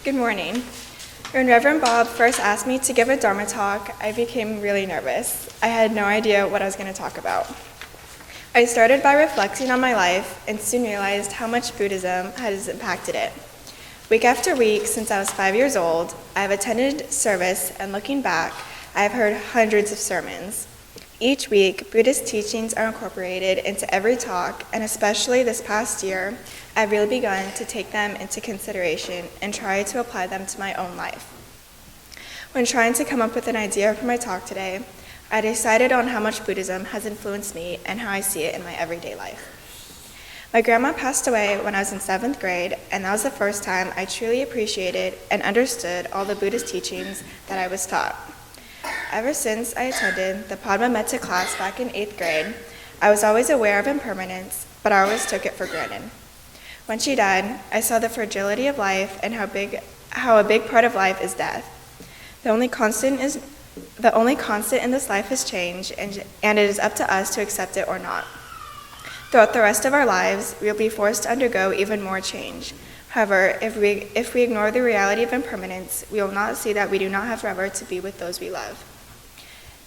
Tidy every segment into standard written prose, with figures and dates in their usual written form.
Good morning. When Reverend Bob first asked me to give a Dharma talk, I became really nervous. I had no idea what I was going to talk about. I started by reflecting on my life and soon realized how much Buddhism has impacted it. Week after week, since I was 5 years old, I have attended service, and looking back, I have heard hundreds of sermons. Each week, Buddhist teachings are incorporated into every talk, and especially this past year, I've really begun to take them into consideration and try to apply them to my own life. When trying to come up with an idea for my talk today, I decided on how much Buddhism has influenced me and how I see it in my everyday life. My grandma passed away when I was in 7th grade, and that was the first time I truly appreciated and understood all the Buddhist teachings that I was taught. Ever since I attended the Padma Metta class back in 8th grade, I was always aware of impermanence, but I always took it for granted. When she died, I saw the fragility of life and how a big part of life is death. The only constant in this life is change, and it is up to us to accept it or not. Throughout the rest of our lives, we will be forced to undergo even more change. However, if we ignore the reality of impermanence, we will not see that we do not have forever to be with those we love.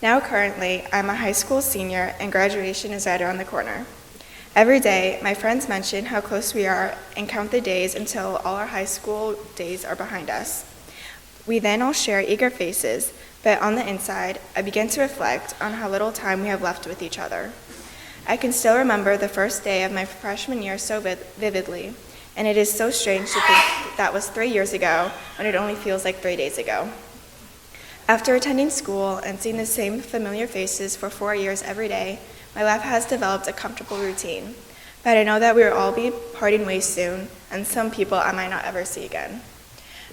Now currently, I'm a high school senior and graduation is right around the corner. Every day, my friends mention how close we are and count the days until all our high school days are behind us. We then all share eager faces, but on the inside, I begin to reflect on how little time we have left with each other. I can still remember the first day of my freshman year so vividly, and it is so strange to think that was 3 years ago when it only feels like 3 days ago. After attending school and seeing the same familiar faces for 4 years every day, my life has developed a comfortable routine, but I know that we will all be parting ways soon, and some people I might not ever see again.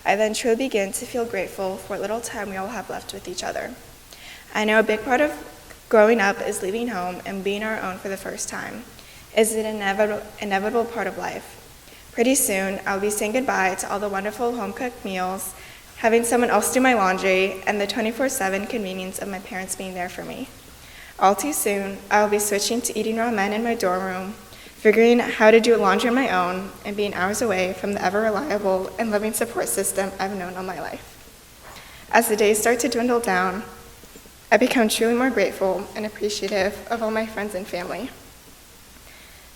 I then truly begin to feel grateful for what little time we all have left with each other. I know a big part of growing up is leaving home and being our own for the first time. It's an inevitable part of life. Pretty soon, I'll be saying goodbye to all the wonderful home-cooked meals, having someone else do my laundry, and the 24/7 convenience of my parents being there for me. All too soon, I will be switching to eating ramen in my dorm room, figuring out how to do laundry on my own, and being hours away from the ever-reliable and loving support system I've known all my life. As the days start to dwindle down, I become truly more grateful and appreciative of all my friends and family.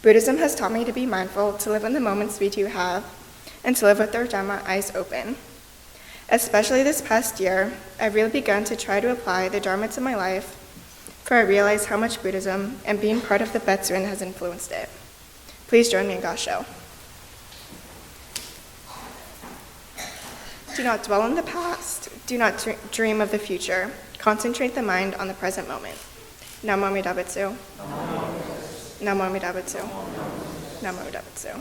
Buddhism has taught me to be mindful, to live in the moments we do have, and to live with our Dharma eyes open. Especially this past year, I've really begun to try to apply the Dharma to my life, for I realize how much Buddhism and being part of the Betsuin has influenced it. Please join me in Gasho. Do not dwell on the past. Do not dream of the future. Concentrate the mind on the present moment. Namo Amida Butsu. Namo Amida Butsu. Namo Amida Butsu.